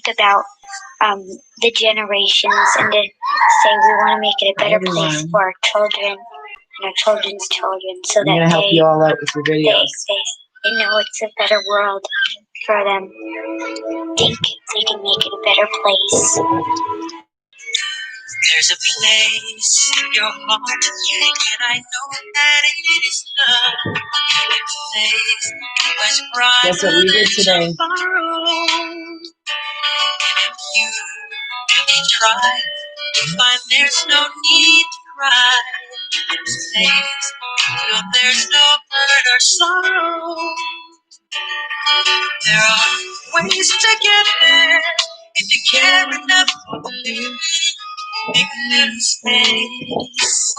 about the generations and to say we want to make it a better place for our children and our children's children, so that help you all out with your videos. They know it's a better world for them. They can make it a better place. There's a place in your heart, and I know that it is love. A place was brighter than tomorrow. And if you try to find, there's no need to cry. In this place, feel there's no hurt or sorrow. There are ways to get there if you care enough for the living. Make a little space,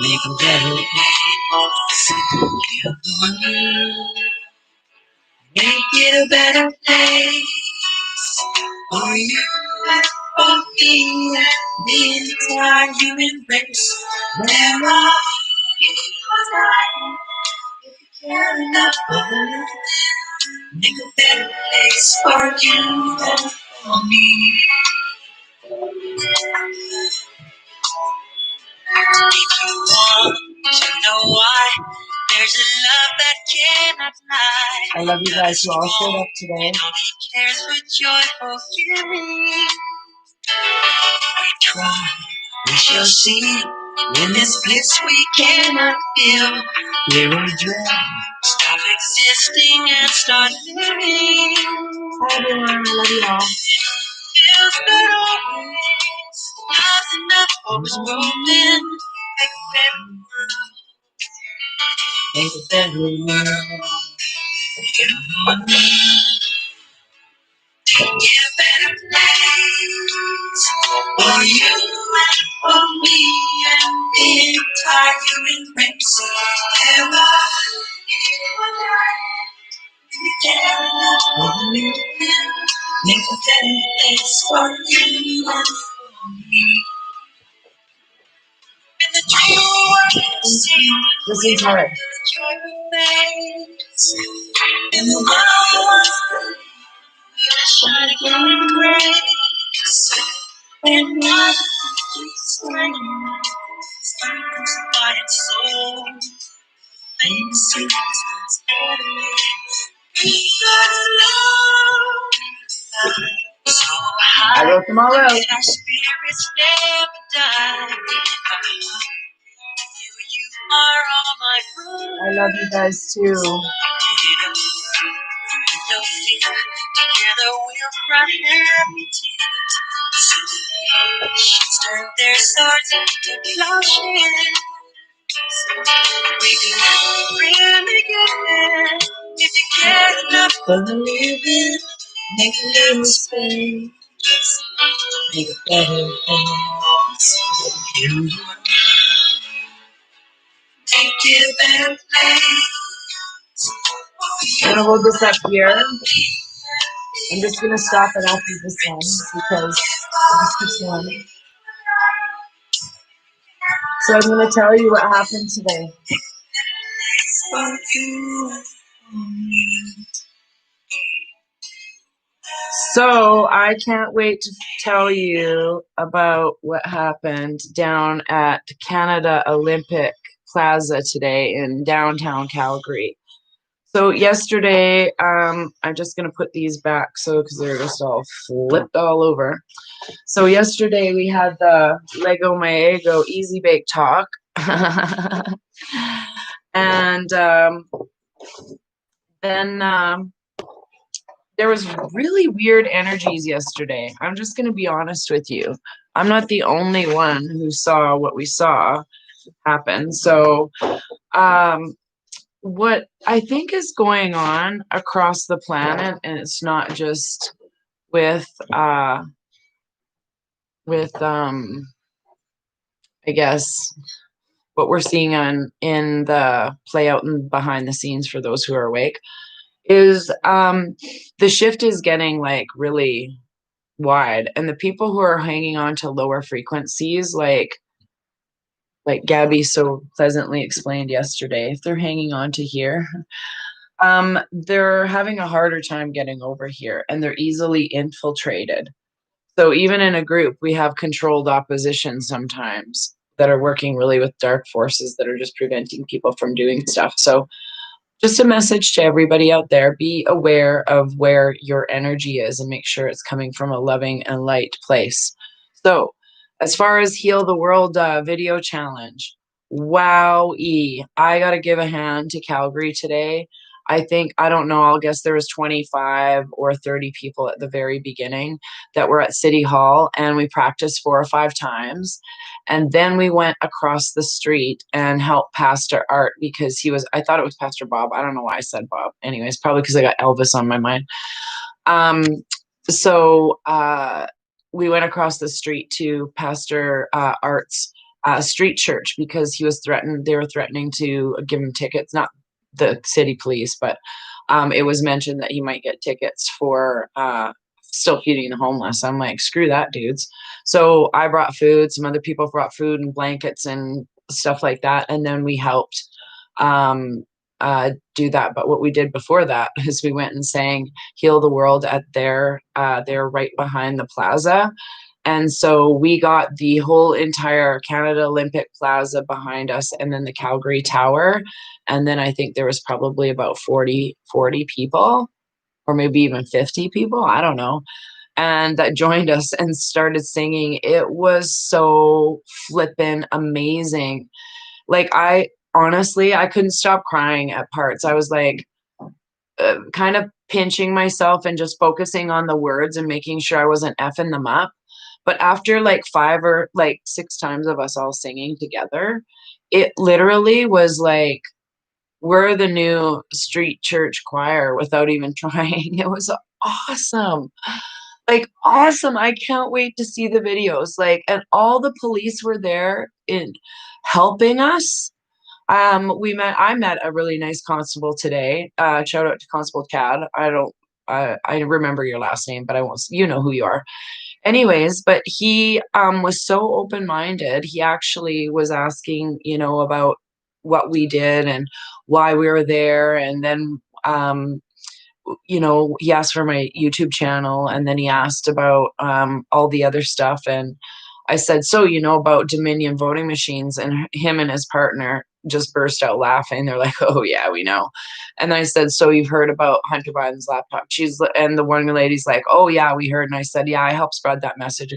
make a better place. Heal the world, make it a better place for you and for me and the entire human race. There are if you care enough for the living, make a better place for you and for me. If you want to know why, there's a love that cannot lie. I love you guys who all showed up today. And only cares for joyful giving. We try, we shall see. In this bliss we cannot feel. Here we dream. Stop existing and start living. Hi everyone, I love you all. Feels good always. Nothing enough always broken. Make a better world. You and me. Make it a better place for you and for me and the entire human race. There are you care enough for the living. Make a better place for you and for me. And the dream world see. Listen to her. And the world wants shine again in grace. And not just shining, strengthens the body and soul. Makes it God's love. So high, I wrote them all out. and our spirits never die. You are all my food. I love you guys too. No fear, together we'll cry happy tears. So the nations turn their swords into plowshares. We can really get there if you care enough for the living. Make a little space, make a better place. You make it a better place. I'm gonna hold this up here. I'm just gonna stop it after this one because it just keeps going. So I'm gonna tell you what happened today. So I can't wait to tell you about what happened down at Canada Olympic Plaza today in downtown Calgary. So yesterday, I'm just gonna put these back because they're just all flipped all over. So yesterday we had the Lego Maego Easy Bake Talk, and then there was really weird energies yesterday. I'm just gonna be honest with you. I'm not the only one who saw what we saw happen. So what I think is going on across the planet, and it's not just with I guess what we're seeing in the play out and behind the scenes for those who are awake, is the shift is getting like really wide, and the people who are hanging on to lower frequencies, like Gabby so pleasantly explained yesterday, if they're hanging on to here, They're having a harder time getting over here, and they're easily infiltrated. So even in a group, we have controlled opposition sometimes that are working really with dark forces that are just preventing people from doing stuff. So just a message to everybody out there, be aware of where your energy is and make sure it's coming from a loving and light place. So as far as Heal the World video challenge, wow-y. I got to give a hand to Calgary today. I think, I don't know, I'll guess there was 25 or 30 people at the very beginning that were at City Hall, and we practiced 4 or 5 times. And then we went across the street and helped Pastor Art because I thought it was Pastor Bob. I don't know why I said Bob. Anyways, probably because I got Elvis on my mind. Um, so we went across the street to Pastor Art's street church because they were threatening to give him tickets, not the city police, but it was mentioned that he might get tickets for still feeding the homeless. I'm like, screw that, dudes. So I brought food. Some other people brought food and blankets and stuff like that. And then we helped do that. But what we did before that is we went and sang Heal the World at they're right behind the plaza. And so we got the whole entire Canada Olympic Plaza behind us, and then the Calgary Tower. And then I think there was probably about 40 people, or maybe even 50 people, I don't know, and that joined us and started singing. It was so flippin' amazing. Like, I couldn't stop crying at parts. I was like, kind of pinching myself and just focusing on the words and making sure I wasn't effing them up. But after like 5 or like 6 times of us all singing together, it literally was like, we're the new street church choir without even trying. It was awesome. Like, awesome. I can't wait to see the videos. Like, and all the police were there in helping us. I met a really nice constable today. Shout out to Constable Chad. I remember your last name, but I won't, you know who you are. Anyways, but he was so open-minded. He actually was asking, about what we did and why we were there. And then, he asked for my YouTube channel, and then he asked about all the other stuff. And I said, so, about Dominion voting machines, and him and his partner just burst out laughing. They're like, oh yeah, we know. And I said, so you've heard about Hunter Biden's laptop? And the one lady's like, oh yeah, we heard. And I said, yeah, I helped spread that message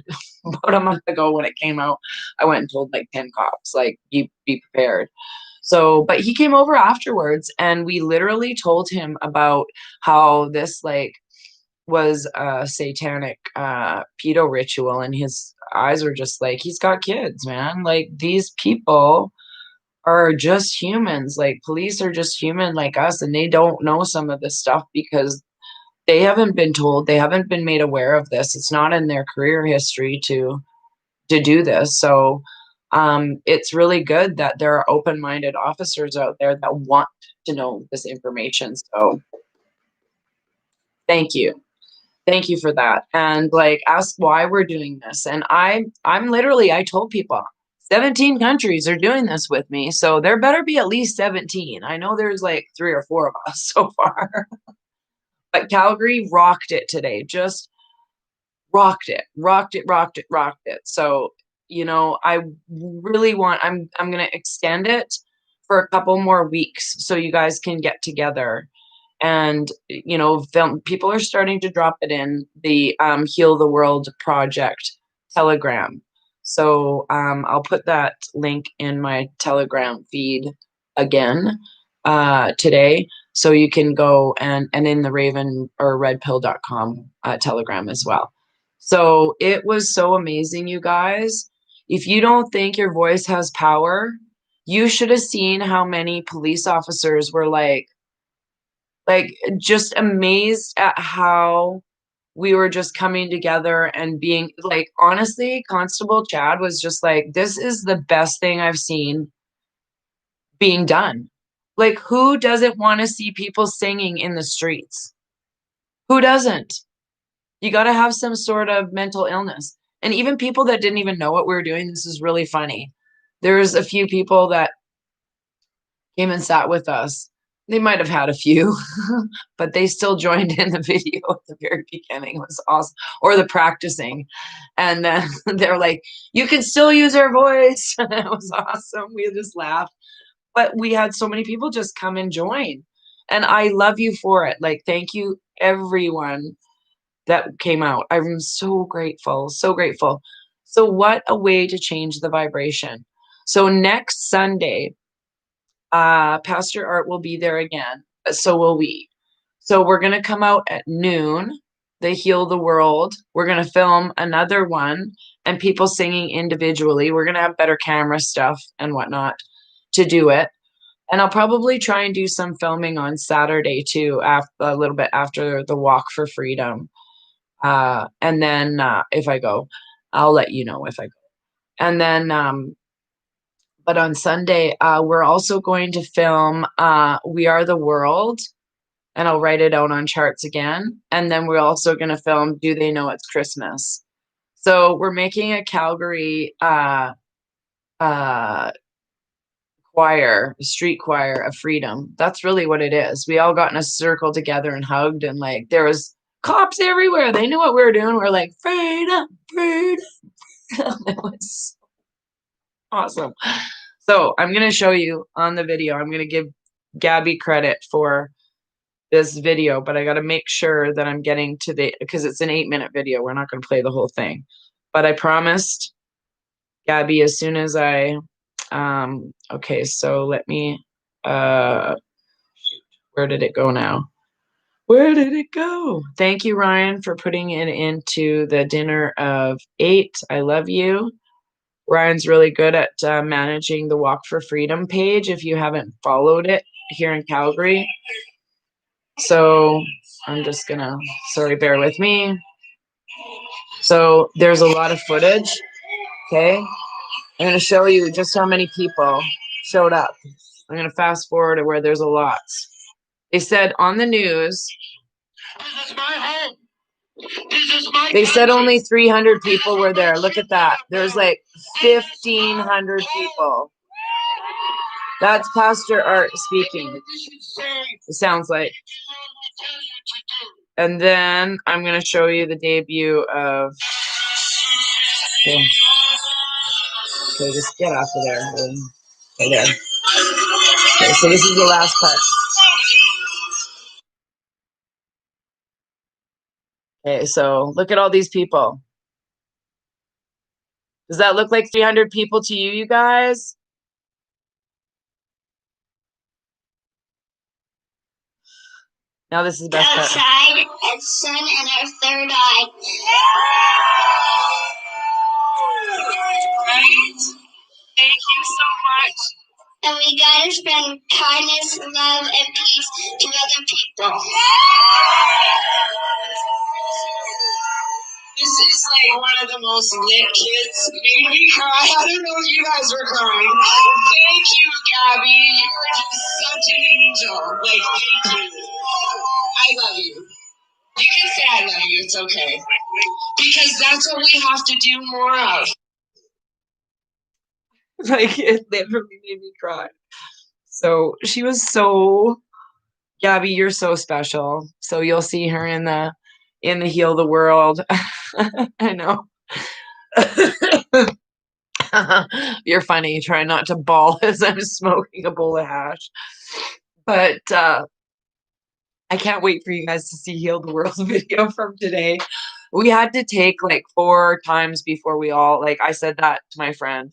about a month ago when it came out. I went and told like 10 cops, like, be prepared. So, but he came over afterwards, and we literally told him about how this like was a satanic pedo ritual, and his eyes were just like, he's got kids, man. Like, these people are just humans. Like, police are just human like us, and they don't know some of this stuff because they haven't been told, they haven't been made aware of this. It's not in their career history to do this. So it's really good that there are open-minded officers out there that want to know this information. So thank you. Thank you for that. And like, ask why we're doing this. And I told people 17 countries are doing this with me. So there better be at least 17. I know there's like 3 or 4 of us so far. But Calgary rocked it today. Just rocked it. So, I really I'm going to extend it for a couple more weeks so you guys can get together. And people are starting to drop it in the Heal the World Project Telegram. So I'll put that link in my Telegram feed again today, so you can go and in the Raven or redpill.com Telegram as well. So it was so amazing, you guys. If you don't think your voice has power, you should have seen how many police officers were like just amazed at how we were just coming together and being like, honestly, Constable Chad was just like, this is the best thing I've seen being done. Like, who doesn't want to see people singing in the streets? Who doesn't? You got to have some sort of mental illness. And even people that didn't even know what we were doing, this is really funny. There's a few people that came and sat with us They might have had a few, but they still joined in the video at the very beginning. It was awesome. Or the practicing. And then they're like, you can still use our voice. It was awesome. We just laughed. But we had so many people just come and join. And I love you for it. Like, thank you, everyone that came out. I'm so grateful. So grateful. So, what a way to change the vibration. So, next Sunday, Pastor Art will be there again. So will we. So we're going to come out at noon. They Heal the World. We're going to film another one and people singing individually. We're going to have better camera stuff and whatnot to do it. And I'll probably try and do some filming on Saturday too, a little bit after the Walk for Freedom. And then if I go, I'll let you know if I go. And then but on Sunday, we're also going to film We Are the World, and I'll write it out on charts again. And then we're also going to film Do They Know It's Christmas? So we're making a Calgary choir, street choir of freedom. That's really what it is. We all got in a circle together and hugged, and like there was cops everywhere. They knew what we were doing. We're like, freedom, freedom. It was awesome. So I'm going to show you on the video. I'm going to give Gabby credit for this video, but I got to make sure that I'm getting to because it's an 8-minute video. We're not going to play the whole thing, but I promised Gabby as soon as I, okay, so let me, where did it go now? Where did it go? Thank you, Ryan, for putting it into the dinner of 8. I love you. Ryan's really good at managing the Walk for Freedom page if you haven't followed it here in Calgary. So I'm just gonna, sorry, bear with me. So there's a lot of footage, okay? I'm gonna show you just how many people showed up. I'm gonna fast forward to where there's a lot. They said on the news, this is my home. They said only 300 people were there. Look at that. There's like 1,500 people. That's Pastor Art speaking. It sounds like. And then I'm going to show you the debut of. Okay, just get off of there. Okay, there. Okay, so this is the last part. Okay, so look at all these people. Does that look like 300 people to you, you guys? Now this is the best part. Outside, it's sun and our third eye. Right? Thank you so much. And we gotta spread kindness, love, and peace to other people. This is like one of the most lit kids. Made me cry. I don't know if you guys were crying. Thank you, Gabby. You are just such an angel. Like, thank you. I love you. You can say I love you. It's okay. Because that's what we have to do more of. Like, it literally made me cry. So she was so, Gabby, you're so special. So you'll see her in the Heal the World. I know. You're funny. Try not to bawl as I'm smoking a bowl of hash. But I can't wait for you guys to see Heal the World's video from today. We had to take like 4 times before we all, like I said that to my friend.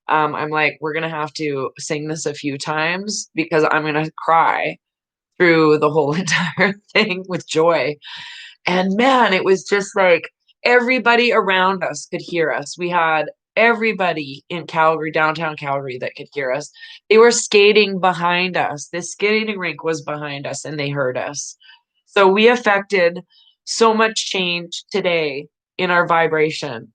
I'm like, we're going to have to sing this a few times because I'm going to cry through the whole entire thing with joy. And man, it was just like everybody around us could hear us. We had everybody in Calgary, downtown Calgary, that could hear us. They were skating behind us. The skating rink was behind us and they heard us. So we affected so much change today in our vibration.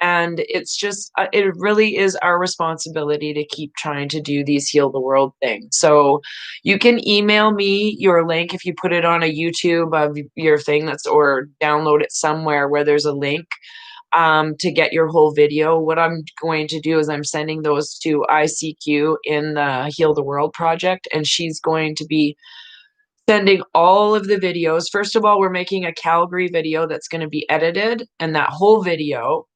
And it's just, it really is our responsibility to keep trying to do these Heal the World things. So you can email me your link if you put it on a YouTube of your thing or download it somewhere where there's a link. to get your whole video. What I'm going to do is I'm sending those to ICQ in the Heal the World project, and she's going to be sending all of the videos. First of all, we're making a Calgary video that's going to be edited, and that whole video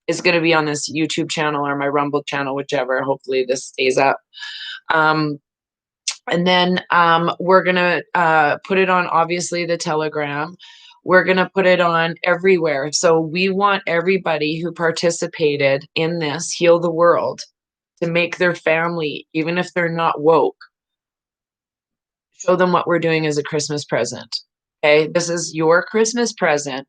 is going to be on this YouTube channel or my Rumble channel, whichever. Hopefully this stays up. And then we're going to put it on, obviously, the Telegram. We're going to put it on everywhere. So we want everybody who participated in this Heal the World to make their family, even if they're not woke, show them what we're doing as a Christmas present. Okay, this is your Christmas present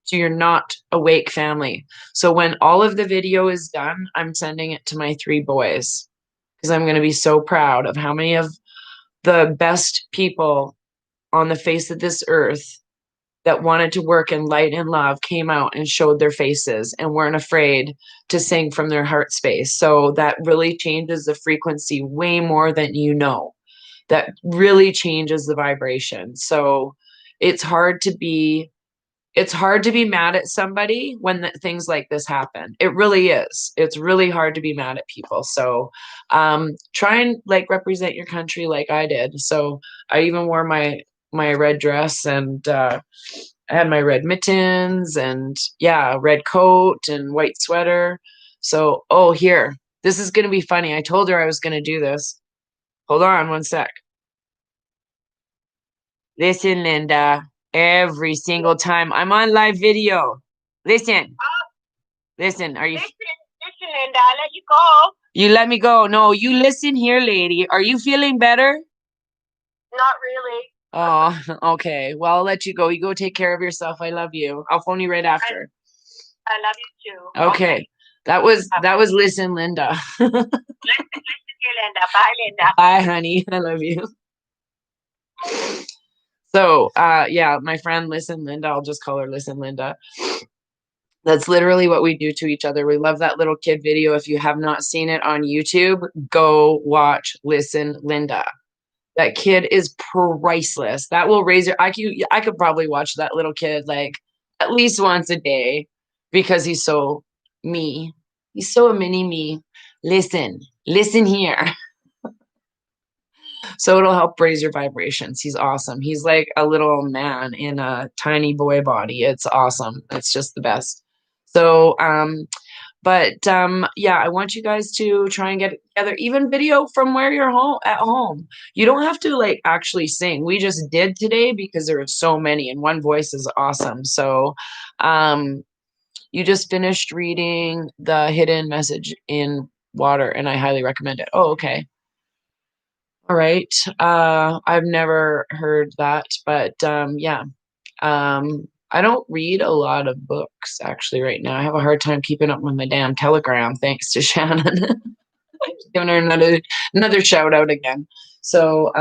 to your not awake family. So when all of the video is done, I'm sending it to my 3 boys because I'm going to be so proud of how many of the best people on the face of this earth that wanted to work in light and love came out and showed their faces and weren't afraid to sing from their heart space. So that really changes the frequency way more than you know. That really changes the vibration. So it's hard to be mad at somebody when things like this happen. It really is. It's really hard to be mad at people. So try and like represent your country like I did. So I even wore my red dress, and I had my red mittens, and yeah, red coat and white sweater. So, oh, here, this is going to be funny. I told her I was going to do this. Hold on one sec. Listen, Linda, every single time I'm on live video. Listen. Listen, are you... Listen, Linda, I'll let you go. You let me go. No, you listen here, lady. Are you feeling better? Not really. Oh, okay. Well, I'll let you go. You go take care of yourself. I love you. I'll phone you right after. I love you too. Okay. That was Listen, Linda. Listen here, Linda. Bye, Linda. Bye, honey. I love you. So, yeah, my friend, Listen, Linda. I'll just call her Listen, Linda. That's literally what we do to each other. We love that little kid video. If you have not seen it on YouTube, go watch Listen, Linda. That kid is priceless. That will raise your IQ. I could probably watch that little kid like at least once a day because he's so me. He's so a mini me. Listen here. So it'll help raise your vibrations. He's awesome. He's like a little man in a tiny boy body. It's awesome. It's just the best. So, yeah, I want you guys to try and get together, even video from where you're at home. You don't have to like actually sing. We just did today because there were so many, and one voice is awesome. So, you just finished reading The Hidden Message in Water, and I highly recommend it. Oh, okay. All right. I've never heard that, but yeah. I don't read a lot of books actually right now. I have a hard time keeping up with my damn Telegram, thanks to Shannon. Giving her another shout out again. So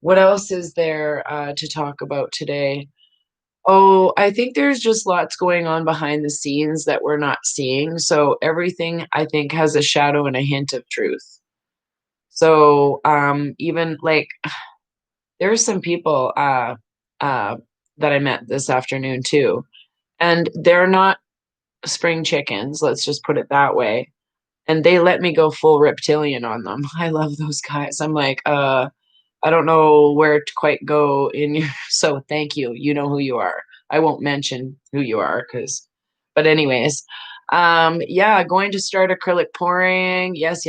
what else is there to talk about today? Oh, I think there's just lots going on behind the scenes that we're not seeing. So everything, I think, has a shadow and a hint of truth. So even like there's some people that I met this afternoon too, and they're not spring chickens, let's just put it that way. And they let me go full reptilian on them. I love those guys. I'm like, I don't know where to quite go in your, so thank you. You know who you are. I won't mention who you are but anyways, yeah, going to start acrylic pouring. Yes.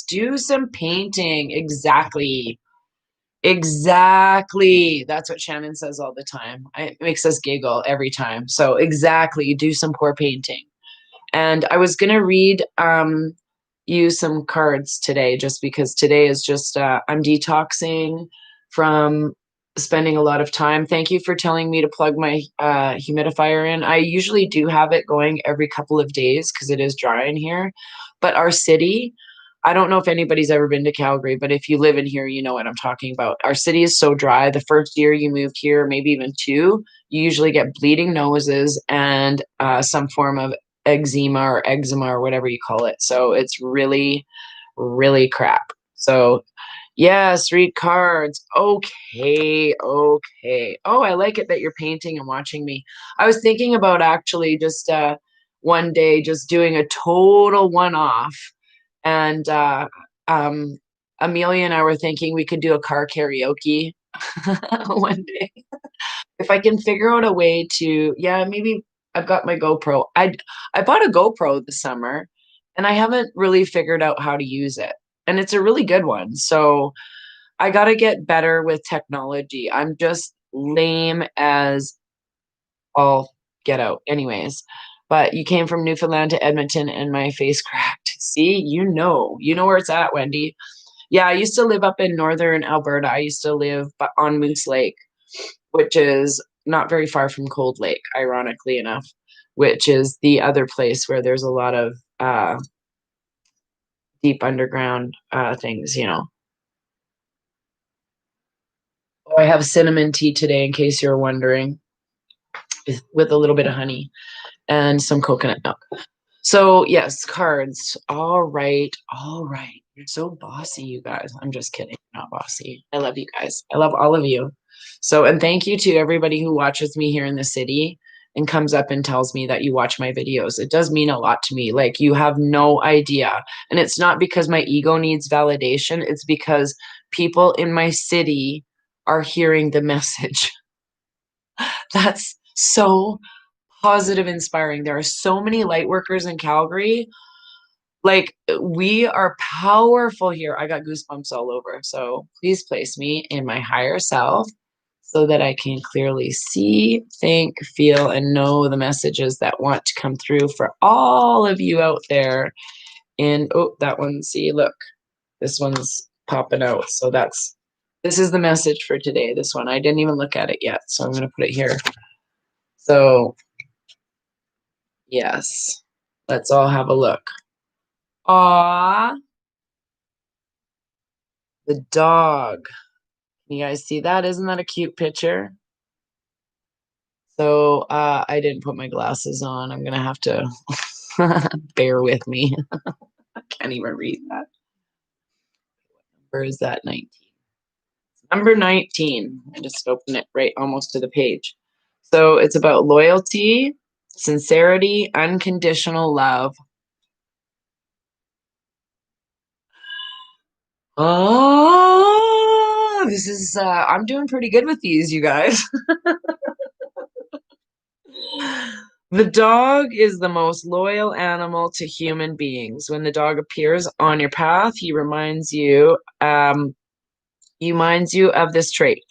Do some painting. Exactly. That's what Shannon says all the time. It makes us giggle every time. So exactly, do some pour painting. And I was going to read you some cards today, just because today is just, I'm detoxing from spending a lot of time. Thank you for telling me to plug my humidifier in. I usually do have it going every couple of days because it is dry in here. But our city, I don't know if anybody's ever been to Calgary, but if you live in here, you know what I'm talking about. Our city is so dry. The first year you moved here, maybe even 2, you usually get bleeding noses and some form of eczema or whatever you call it. So it's really, really crap. So Yes, read cards. Okay, okay. Oh, I like it that you're painting and watching me. I was thinking about actually just one day just doing a total one-off. And um Amelia and I were thinking we could do a car karaoke one day. If I can figure out a way to, yeah, maybe I've got my GoPro. I bought a GoPro this summer and I haven't really figured out how to use it. And it's a really good one. So I got to get better with technology. I'm just lame as all get out. Anyways, but you came from Newfoundland to Edmonton and my face cracked. See, you know where it's at, Wendy. Yeah, I used to live up in northern Alberta. I used to live on Moose Lake, which is not very far from Cold Lake, ironically enough, which is the other place where there's a lot of deep underground things, you know. Oh, I have cinnamon tea today, in case you're wondering, with a little bit of honey and some coconut milk. So yes, cards. All right, all right. You're so bossy, you guys. I'm just kidding. Not bossy. I love you guys. I love all of you. So, and thank you to everybody who watches me here in the city and comes up and tells me that you watch my videos. It does mean a lot to me. Like, you have no idea. And it's not because my ego needs validation. It's because people in my city are hearing the message. That's so positive, inspiring. There are so many light workers in Calgary. Like, we are powerful here. I got goosebumps all over. So please place me in my higher self so that I can clearly see, think, feel, and know the messages that want to come through for all of you out there. And oh, that one, see, look, this one's popping out. So this is the message for today. This one, I didn't even look at it yet. So I'm going to put it here. So yes, let's all have a look. Aw, the dog. Can you guys see that? Isn't that a cute picture? So I didn't put my glasses on. I'm gonna have to bear with me. I can't even read that. Where is that? 19. Number 19. I just opened it right almost to the page. So it's about loyalty, sincerity, unconditional love. Oh, this is I'm doing pretty good with these, you guys. The dog is the most loyal animal to human beings. When the dog appears on your path, he reminds you of this trait.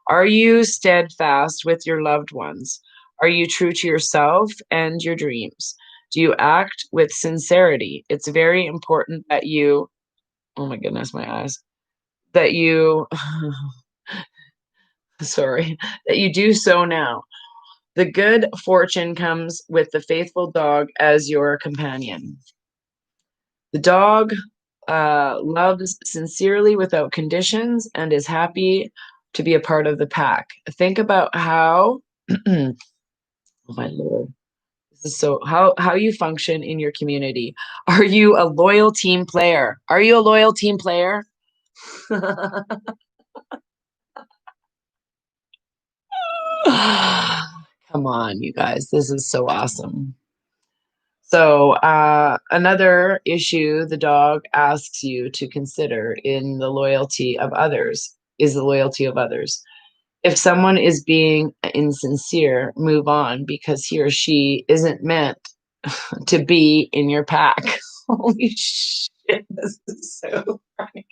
Are you steadfast with your loved ones? Are you true to yourself and your dreams? Do you act with sincerity? It's very important that you, oh my goodness, my eyes, that you, sorry, that you do so now. The good fortune comes with the faithful dog as your companion. The dog loves sincerely without conditions and is happy to be a part of the pack. Think about how, oh my Lord, this is so, how you function in your community. Are you a loyal team player? Are you a loyal team player? Come on, you guys. This is so awesome. So another issue the dog asks you to consider in the loyalty of others is the loyalty of others. If someone is being insincere, move on because he or she isn't meant to be in your pack. Holy shit, this is so funny.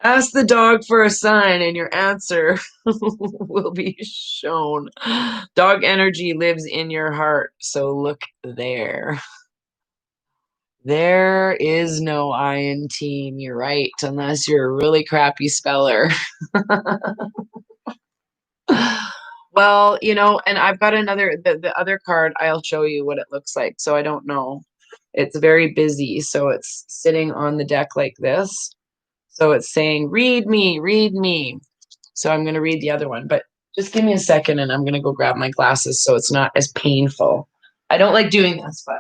Ask the dog for a sign and your answer will be shown. Dog energy lives in your heart, so look there. There is no I in team, you're right, unless you're a really crappy speller. Well, you know, and I've got another, the other card, I'll show you what it looks like. So I don't know. It's very busy. So it's sitting on the deck like this. So it's saying, read me, read me. So I'm going to read the other one, but just give me a second and I'm going to go grab my glasses so it's not as painful. I don't like doing this, but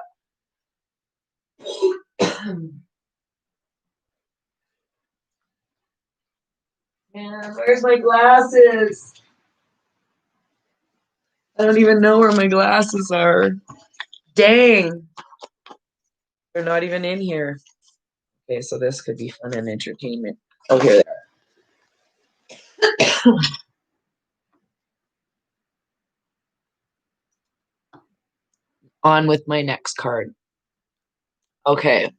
Man, where's my glasses? I don't even know where my glasses are. Dang. They're not even in here. Okay, so this could be fun and entertainment. Oh, here they are. On with my next card. Okay.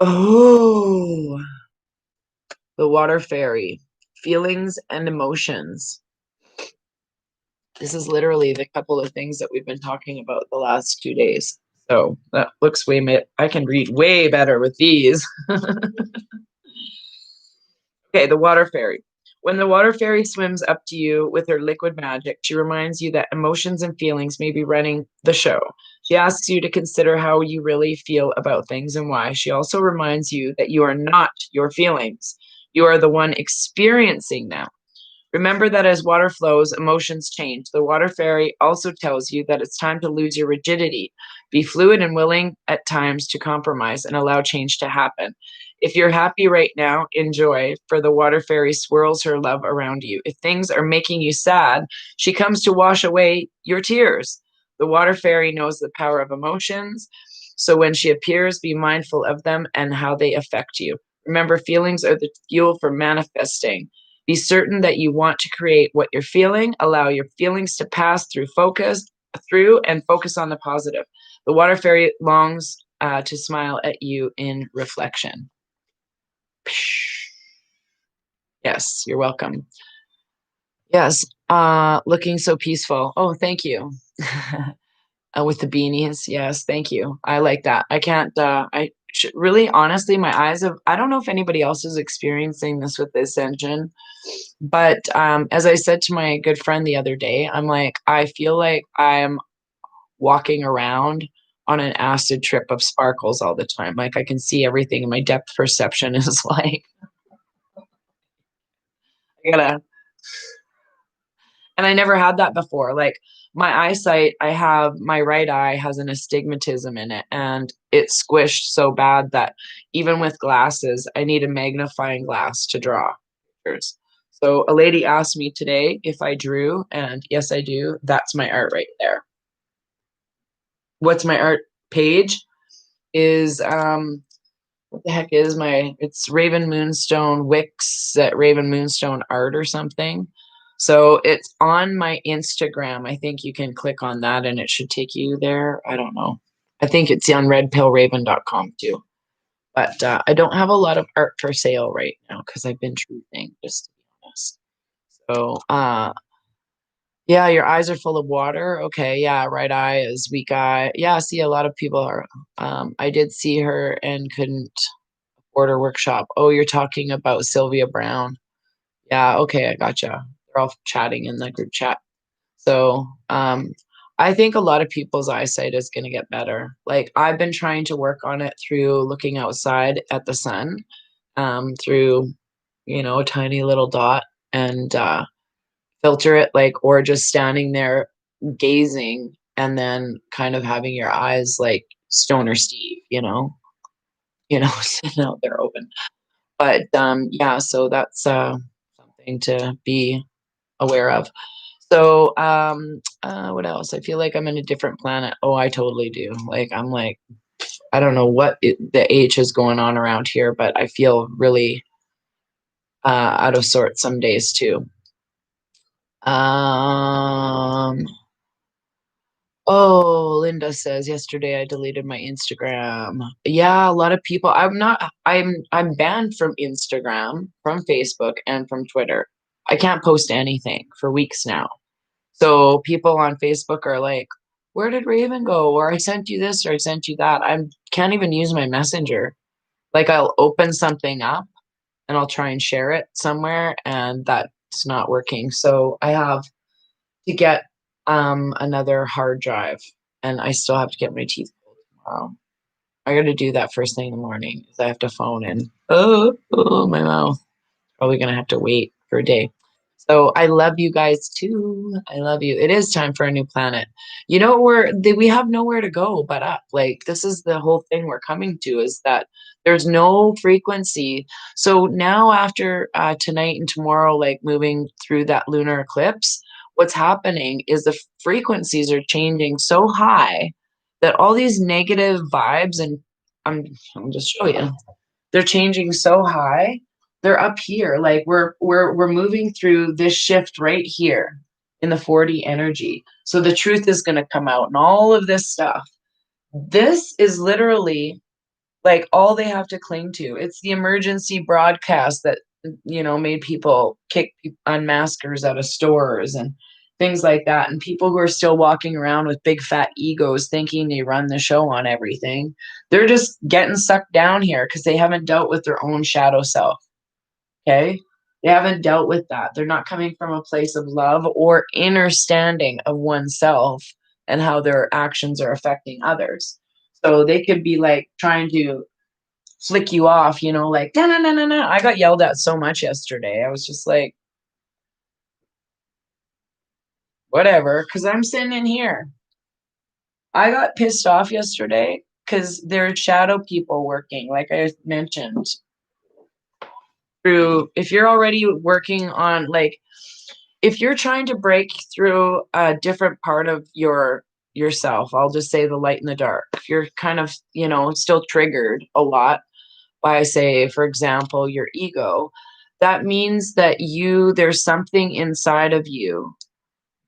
Oh, the water fairy. Feelings and emotions. This is literally the couple of things that we've been talking about the last 2 days. So that looks I can read way better with these. Okay, the water fairy. When the water fairy swims up to you with her liquid magic, she reminds you that emotions and feelings may be running the show. She asks you to consider how you really feel about things and why. She also reminds you that you are not your feelings. You are the one experiencing them. Remember that as water flows, emotions change. The water fairy also tells you that it's time to lose your rigidity. Be fluid and willing at times to compromise and allow change to happen. If you're happy right now, enjoy, for the water fairy swirls her love around you. If things are making you sad, she comes to wash away your tears. The water fairy knows the power of emotions, so when she appears, be mindful of them and how they affect you. Remember, feelings are the fuel for manifesting. Be certain that you want to create what you're feeling. Allow your feelings to pass through and focus on the positive. The water fairy longs to smile at you in reflection. Yes, you're welcome. Yes, looking so peaceful. Oh, thank you. With the beanies, yes, thank you. I like that. I can't. Really, honestly, my eyes have. I don't know if anybody else is experiencing this with this engine, but as I said to my good friend the other day, I'm like, I feel like I'm walking around on an acid trip of sparkles all the time. Like I can see everything, and my depth perception is like, I gotta. And I never had that before. Like my eyesight, I have my right eye has an astigmatism in it, and it's squished so bad that even with glasses, I need a magnifying glass to draw pictures. So a lady asked me today if I drew, and yes, I do. That's my art right there. What's my art page is what the heck is it's Raven Moonstone Wix at Raven Moonstone Art or something. So it's on my Instagram. I think you can click on that and it should take you there. I don't know. I think it's on redpillraven.com too. But I don't have a lot of art for sale right now because I've been truthing, just to be honest. So yeah, your eyes are full of water. Okay, yeah, right eye is weak eye. Yeah, see, a lot of people are. I did see her and couldn't order workshop. Oh, you're talking about Sylvia Brown. Yeah, okay, I gotcha. They're all chatting in the group chat. So I think a lot of people's eyesight is going to get better. Like I've been trying to work on it through looking outside at the sun, through, a tiny little dot and filter it, like, or just standing there gazing and then kind of having your eyes like Stoner Steve, sitting out there open. But yeah, so that's something to be aware of. So what else? I feel like I'm in a different planet. Oh, I totally do. Like I'm like, I don't know what the H is going on around here, but I feel really out of sorts some days too. Oh, Linda says yesterday I deleted my Instagram. Yeah, a lot of people. I'm banned from Instagram, from Facebook, and from Twitter. I can't post anything for weeks now. So people on Facebook are like, "Where did Raven go?" Or "I sent you this," or "I sent you that." I can't even use my messenger. Like I'll open something up and I'll try and share it somewhere, and that's not working. So I have to get another hard drive, and I still have to get my teeth pulled tomorrow. I got to do that first thing in the morning because I have to phone in. Oh, my mouth. Probably gonna have to wait for a day. So I love you guys too. I love you. It is time for a new planet. We have nowhere to go but up. Like this is the whole thing we're coming to, is that There's no frequency. So now after tonight and tomorrow, like moving through that lunar eclipse, what's happening is the frequencies are changing so high that all these negative vibes, and I'll just show you, they're changing so high. They're up here. Like we're moving through this shift right here in the 40 energy. So the truth is going to come out and all of this stuff. This is literally like all they have to cling to. It's the emergency broadcast that, made people kick unmaskers out of stores and things like that. And people who are still walking around with big fat egos thinking they run the show on everything, they're just getting sucked down here because they haven't dealt with their own shadow self. Okay. They haven't dealt with that. They're not coming from a place of love or understanding of oneself and how their actions are affecting others. So they could be like trying to flick you off, like, no, no, no, no, no. I got yelled at so much yesterday. I was just like, whatever, because I'm sitting in here. I got pissed off yesterday because there are shadow people working, like I mentioned. If you're already working on, like, if you're trying to break through a different part of yourself, I'll just say the light and the dark. If you're kind of, still triggered a lot by, say, for example, your ego, that means that there's something inside of you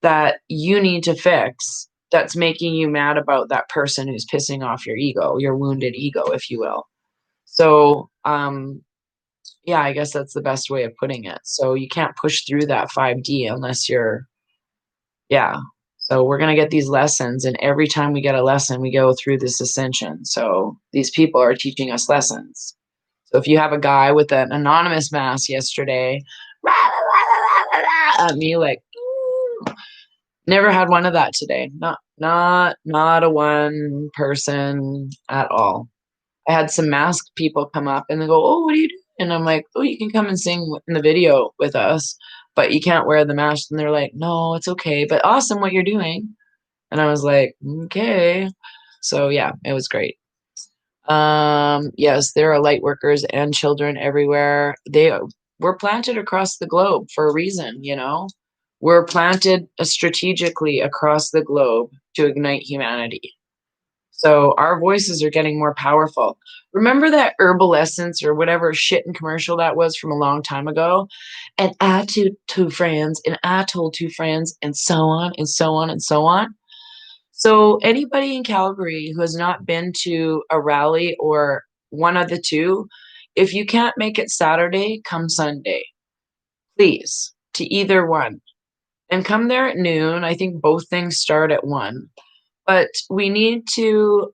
that you need to fix that's making you mad about that person who's pissing off your ego, your wounded ego, if you will. So, yeah, I guess that's the best way of putting it. So you can't push through that 5D unless yeah. So we're going to get these lessons. And every time we get a lesson, we go through this ascension. So these people are teaching us lessons. So if you have a guy with an anonymous mask yesterday, at me like, never had one of that today. Not a one person at all. I had some masked people come up and they go, "Oh, what are you doing?" And I'm like, "Oh, you can come and sing in the video with us, but you can't wear the mask." And they're like, "No, it's okay, but awesome what you're doing." And I was like, "Okay." So yeah, it was great. Yes, there are light workers and children everywhere. We're planted across the globe for a reason, We're planted strategically across the globe to ignite humanity. So our voices are getting more powerful. Remember that herbal essence or whatever shit and commercial that was from a long time ago? And I told two friends, and I told two friends, and so on and so on and so on. So anybody in Calgary who has not been to a rally or one of the two, if you can't make it Saturday, come Sunday, please, to either one. And come there at noon. I think both things start at 1. But we need to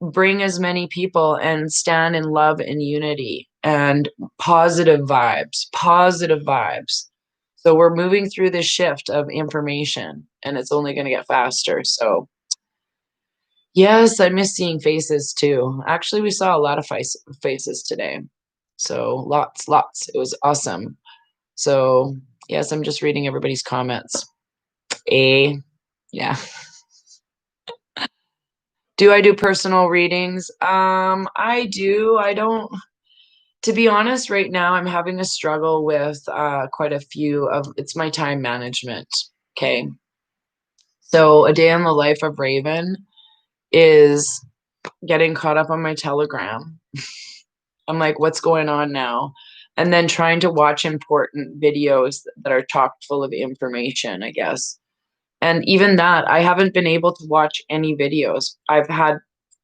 bring as many people and stand in love and unity and positive vibes, positive vibes. So we're moving through this shift of information and it's only going to get faster. So yes, I miss seeing faces too. Actually, we saw a lot of faces today. So lots. It was awesome. So yes, I'm just reading everybody's comments. Yeah. Do I do personal readings? I do. I don't, to be honest, right now I'm having a struggle with quite a few of it's my time management. Okay. So a day in the life of Raven is getting caught up on my Telegram. I'm like, what's going on now? And then trying to watch important videos that are chock full of information, I guess. And even that, I haven't been able to watch any videos. I've had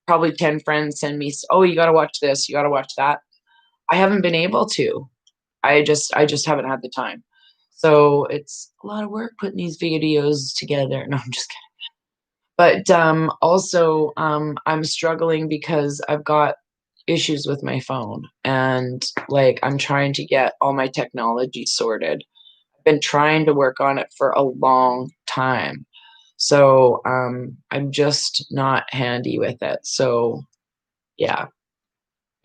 probably 10 friends send me, "Oh, you got to watch this, you got to watch that." I haven't been able to. I just haven't had the time. So it's a lot of work putting these videos together. No, I'm just kidding. But also, I'm struggling because I've got issues with my phone and like I'm trying to get all my technology sorted. I've been trying to work on it for a long time. So I'm just not handy with it. So yeah,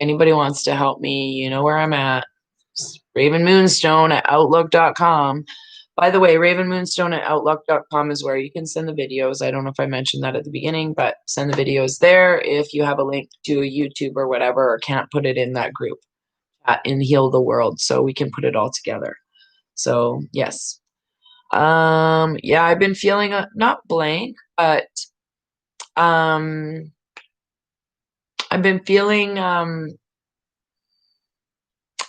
anybody wants to help me, you know where I'm at. Raven Moonstone at outlook.com. By the way, ravenmoonstone@outlook.com is where you can send the videos. I don't know if I mentioned that at the beginning, but send the videos there if you have a link to a YouTube or whatever, or can't put it in that group in Heal the World, so we can put it all together. So yes. Yeah, I've been feeling not blank, but I've been feeling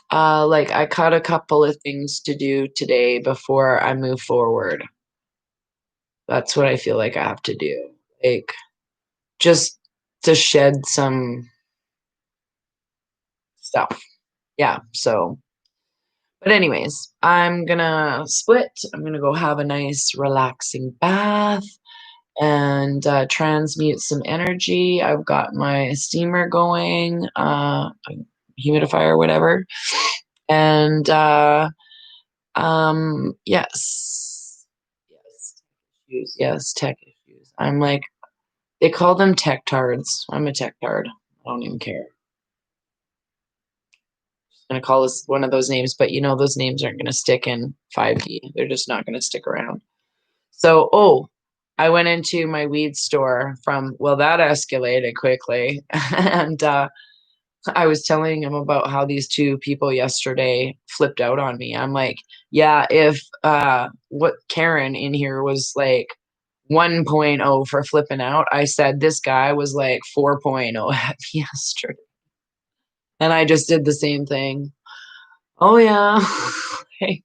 like I got a couple of things to do today before I move forward. That's what I feel like I have to do. Like just to shed some stuff. Yeah, so but anyways, I'm gonna split. I'm gonna go have a nice relaxing bath and transmute some energy. I've got my steamer going, humidifier, whatever. And yes, tech issues. I'm like, they call them tech tards. I'm a tech tard. I don't even care. I'm gonna call this one of those names, but you know those names aren't gonna stick in 5D. They're just not gonna stick around. So, I went into my weed store that escalated quickly. And I was telling him about how these two people yesterday flipped out on me. I'm like, yeah, if what Karen in here was like 1.0 for flipping out, I said this guy was like 4.0 at me yesterday. And I just did the same thing. Oh yeah. Like,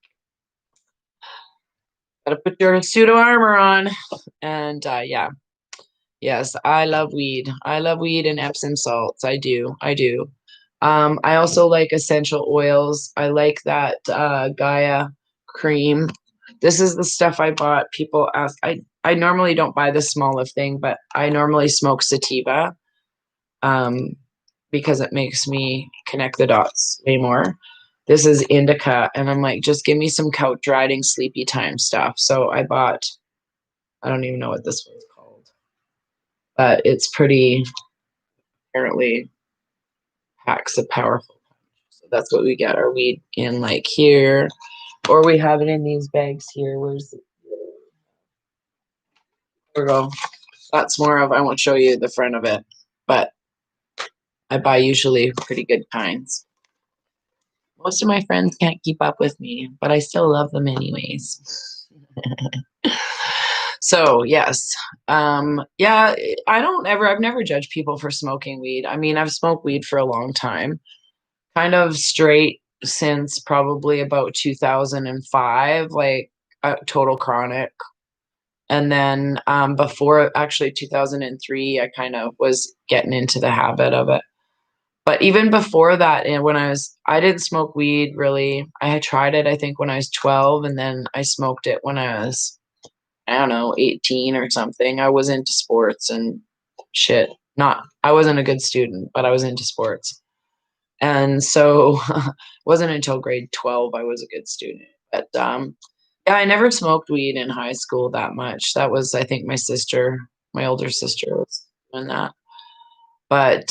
gotta put your pseudo armor on. And yeah. Yes, I love weed. I love weed and Epsom salts. I do. I do. I also like essential oils. I like that Gaia cream. This is the stuff I bought. People ask. I normally don't buy the smallest thing, but I normally smoke sativa um, because it makes me connect the dots way more. This is indica, and I'm like, just give me some couch riding, sleepy time stuff. So I bought. I don't even know what this one's called, but it's pretty. Apparently, packs a powerful punch. So that's what we get our weed in, like here, or we have it in these bags here. Where's it? There we go. That's more of. I won't show you the front of it, but I buy usually pretty good kinds. Most of my friends can't keep up with me, but I still love them anyways. So yes, yeah, I've never judged people for smoking weed. I mean, I've smoked weed for a long time, kind of straight since probably about 2005, like total chronic. And then before actually 2003, I kind of was getting into the habit of it. But even before that, and I didn't smoke weed really. I had tried it, I think, when I was 12, and then I smoked it when I was, I don't know, 18 or something. I was into sports and shit. I wasn't a good student, but I was into sports. And so it wasn't until grade 12 I was a good student. But yeah, I never smoked weed in high school that much. That was, I think, my older sister was doing that. But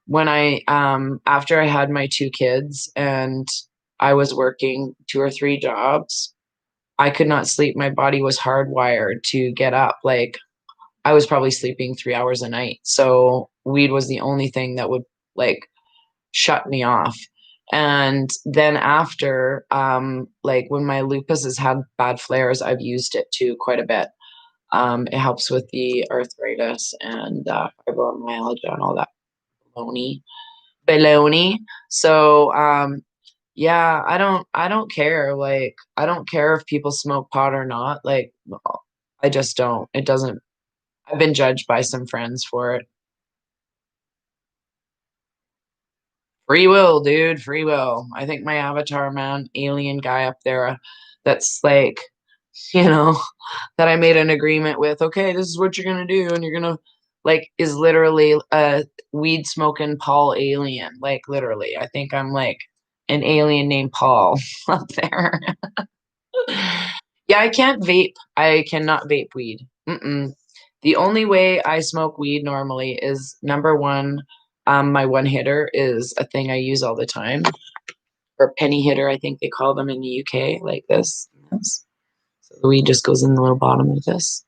when after I had my two kids and I was working 2 or 3 jobs, I could not sleep. My body was hardwired to get up. Like I was probably sleeping 3 hours a night. So weed was the only thing that would like shut me off. And then after, like when my lupus has had bad flares, I've used it too quite a bit. It helps with the arthritis and fibromyalgia and all that baloney. So yeah, I don't care. Like I don't care if people smoke pot or not. Like I just don't. It doesn't. I've been judged by some friends for it. Free will, dude. Free will. I think my avatar man, alien guy up there, that's like, you know, that I made an agreement with. Okay, this is what you're gonna do, and you're gonna like is literally a weed smoking Paul alien. Like literally, I think I'm like an alien named Paul up there. Yeah, I can't vape. I cannot vape weed. Mm-mm. The only way I smoke weed normally is number one, my one hitter is a thing I use all the time, or penny hitter, I think they call them in the UK, like this. Yes. So the weed just goes in the little bottom of this,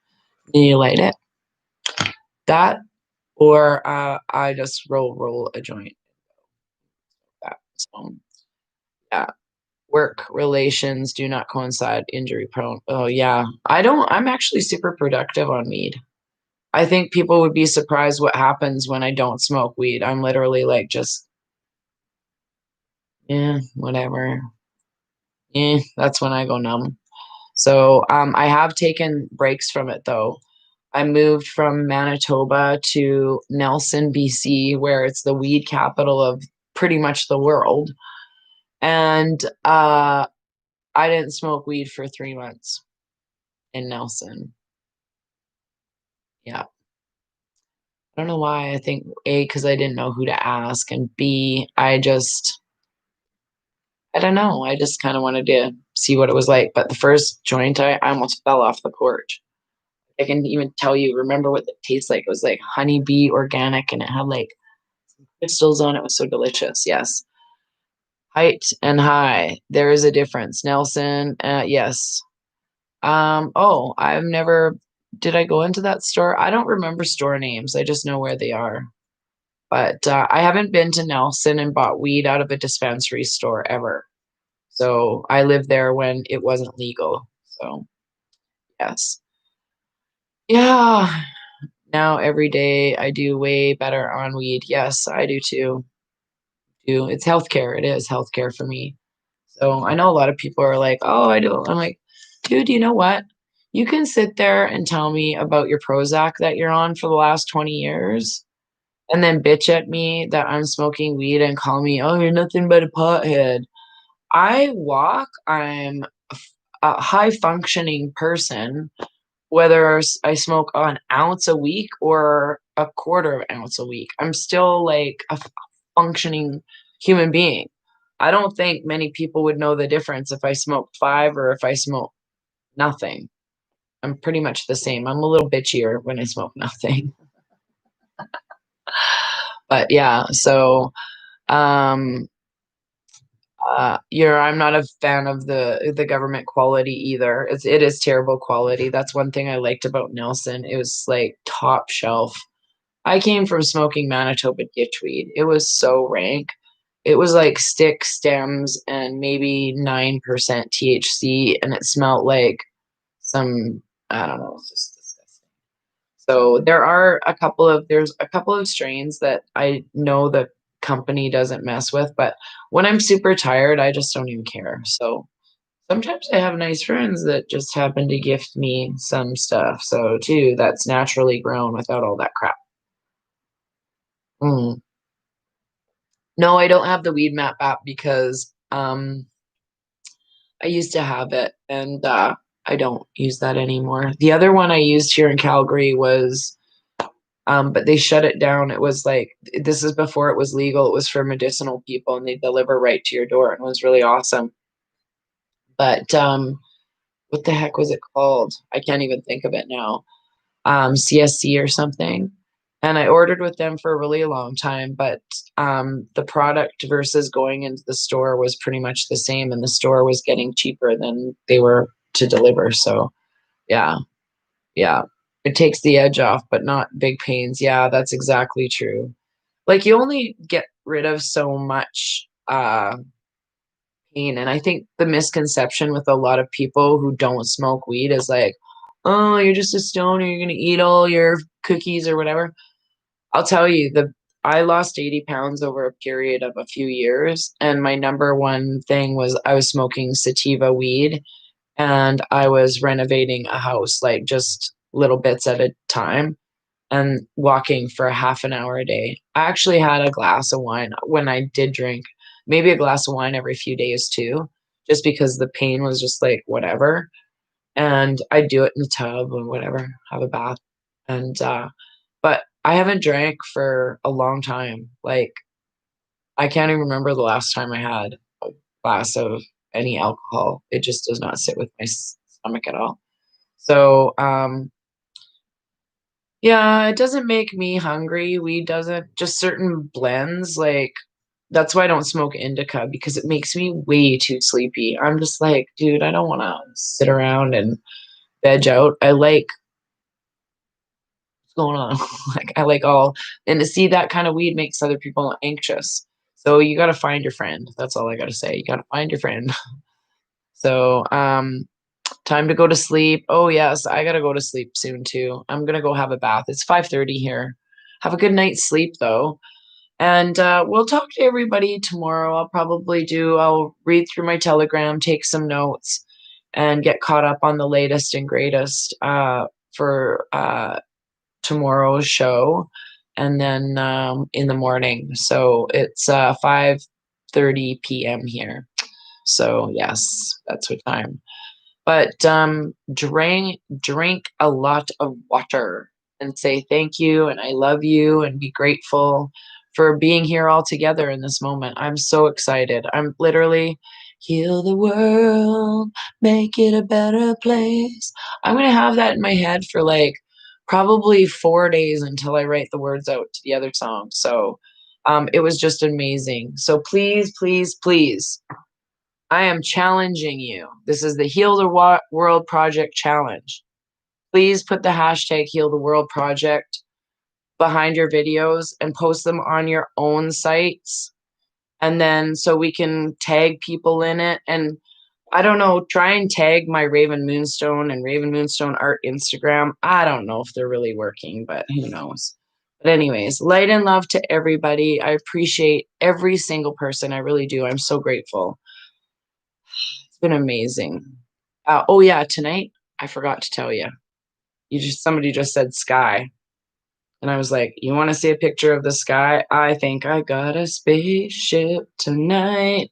and you light it. That, or I just roll a joint. That. So yeah, work relations do not coincide. Injury prone. Oh yeah, I'm actually super productive on weed. I think people would be surprised what happens when I don't smoke weed. I'm literally like just, whatever. That's when I go numb. So I have taken breaks from it though. I moved from Manitoba to Nelson, BC, where it's the weed capital of pretty much the world. And I didn't smoke weed for 3 months in Nelson. Yeah. I don't know why. I think A, because I didn't know who to ask, and B, I don't know. I just kind of wanted to see what it was like. But the first joint, I almost fell off the porch. I can even tell you, remember what it tastes like. It was like honeybee organic, and it had like crystals on it. It was so delicious. Yes. Height and high. There is a difference. Nelson, yes. Oh, I've never, did I go into that store? I don't remember store names. I just know where they are. But I haven't been to Nelson and bought weed out of a dispensary store ever. So I lived there when it wasn't legal. So yes. Yeah. Now every day I do way better on weed. Yes, I do too. It's healthcare. It is healthcare for me. So I know a lot of people are like, oh, I do. I'm like, dude, you know what? You can sit there and tell me about your Prozac that you're on for the last 20 years and then bitch at me that I'm smoking weed and call me, oh, you're nothing but a pothead. I'm a high functioning person, whether I smoke an ounce a week or a quarter of an ounce a week. I'm still like a functioning human being. I don't think many people would know the difference if I smoke 5 or if I smoke nothing. I'm pretty much the same. I'm a little bitchier when I smoke nothing. But yeah, so um I'm not a fan of the government quality either. It is terrible quality. That's one thing I liked about Nelson. It was like top shelf. I came from smoking Manitoba ditchweed. It was so rank. It was like stick stems and maybe 9% THC, and it smelled like some, I don't know, it's just disgusting. So there's a couple of strains that I know the company doesn't mess with, but when I'm super tired, I just don't even care. So sometimes I have nice friends that just happen to gift me some stuff. So too, that's naturally grown without all that crap. Mm. No, I don't have the Weed Map app because I used to have it and I don't use that anymore. The other one I used here in Calgary was but they shut it down. It was like, this is before it was legal. It was for medicinal people and they deliver right to your door, and it was really awesome. But what the heck was it called? I can't even think of it now. CSC or something. And I ordered with them for a really long time, but the product versus going into the store was pretty much the same, and the store was getting cheaper than they were to deliver. So yeah, yeah, it takes the edge off, but not big pains. Yeah, that's exactly true. Like you only get rid of so much pain, and I think the misconception with a lot of people who don't smoke weed is like, oh, you're just a stoner, you're gonna eat all your cookies or whatever. I'll tell you, the I lost 80 pounds over a period of a few years, and my number one thing was I was smoking sativa weed and I was renovating a house, like just little bits at a time, and walking for a half an hour a day. I actually had a glass of wine when I did drink, maybe a glass of wine every few days too, just because the pain was just like whatever. And I do it in the tub or whatever, have a bath. And but I haven't drank for a long time. Like I can't even remember the last time I had a glass of any alcohol. It just does not sit with my stomach at all. So yeah, it doesn't make me hungry. Weed doesn't, just certain blends like that's why I don't smoke indica, because it makes me way too sleepy. I'm just like, dude, I don't want to sit around and veg out. I like what's going on. Like I like all, and to see that kind of weed makes other people anxious. So you got to find your friend. That's all I got to say. You got to find your friend. So, time to go to sleep. Oh yes, I gotta go to sleep soon too. I'm gonna go have a bath. It's 5:30 here. Have a good night's sleep though. And we'll talk to everybody tomorrow. I'll read through my Telegram, take some notes, and get caught up on the latest and greatest for tomorrow's show. And then in the morning. So it's 5:30 p.m. here. So yes, that's what time. But drink a lot of water and say thank you and I love you and be grateful for being here all together in this moment. I'm so excited. I'm literally heal the world, make it a better place. I'm gonna have that in my head for like probably 4 days until I write the words out to the other song. So it was just amazing. So please, please, please, I am challenging you. This is the Heal the World Project Challenge. Please put the hashtag Heal the World Project behind your videos and post them on your own sites. And then so we can tag people in it. And I don't know, try and tag my Raven Moonstone and Raven Moonstone Art Instagram. I don't know if they're really working, but who knows. But anyways, light and love to everybody. I appreciate every single person. I really do. I'm so grateful. It's been amazing. Oh yeah, tonight I forgot to tell you. Somebody just said sky, and I was like, "You want to see a picture of the sky? I think I got a spaceship tonight."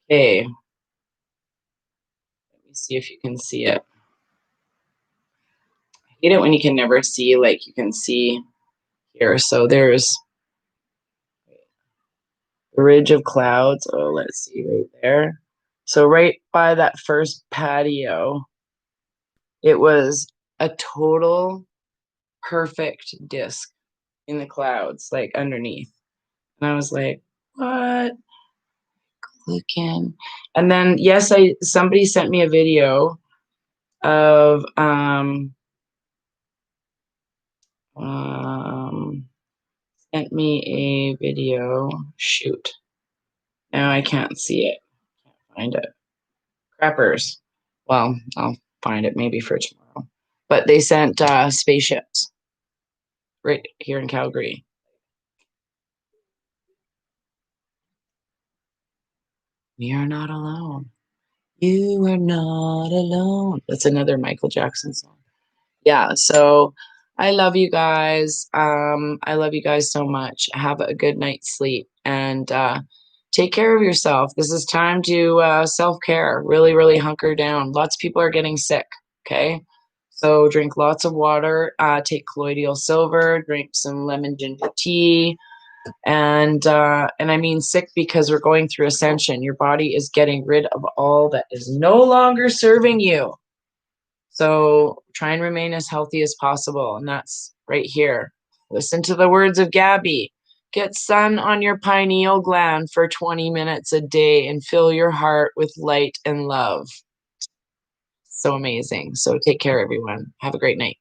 Okay, let me see if you can see it. I hate it when you can never see, like you can see here. So there's the ridge of clouds. Oh, let's see right there. So right by that first patio, it was a total perfect disc in the clouds, like underneath. And I was like, what? Looking. And then yes, somebody sent me a video of sent me a video. Shoot. Now I can't see it. Can't find it. Crappers. Well, I'll find it maybe for tomorrow. But they sent spaceships right here in Calgary. We are not alone. You are not alone. That's another Michael Jackson song. Yeah, so I love you guys. I love you guys so much. Have a good night's sleep and take care of yourself. This is time to self-care. Really, really hunker down. Lots of people are getting sick. Okay, so drink lots of water. Take colloidal silver. Drink some lemon ginger tea. And I mean sick because we're going through ascension. Your body is getting rid of all that is no longer serving you. So try and remain as healthy as possible. And that's right here. Listen to the words of Gabby. Get sun on your pineal gland for 20 minutes a day and fill your heart with light and love. So amazing. So take care, everyone. Have a great night.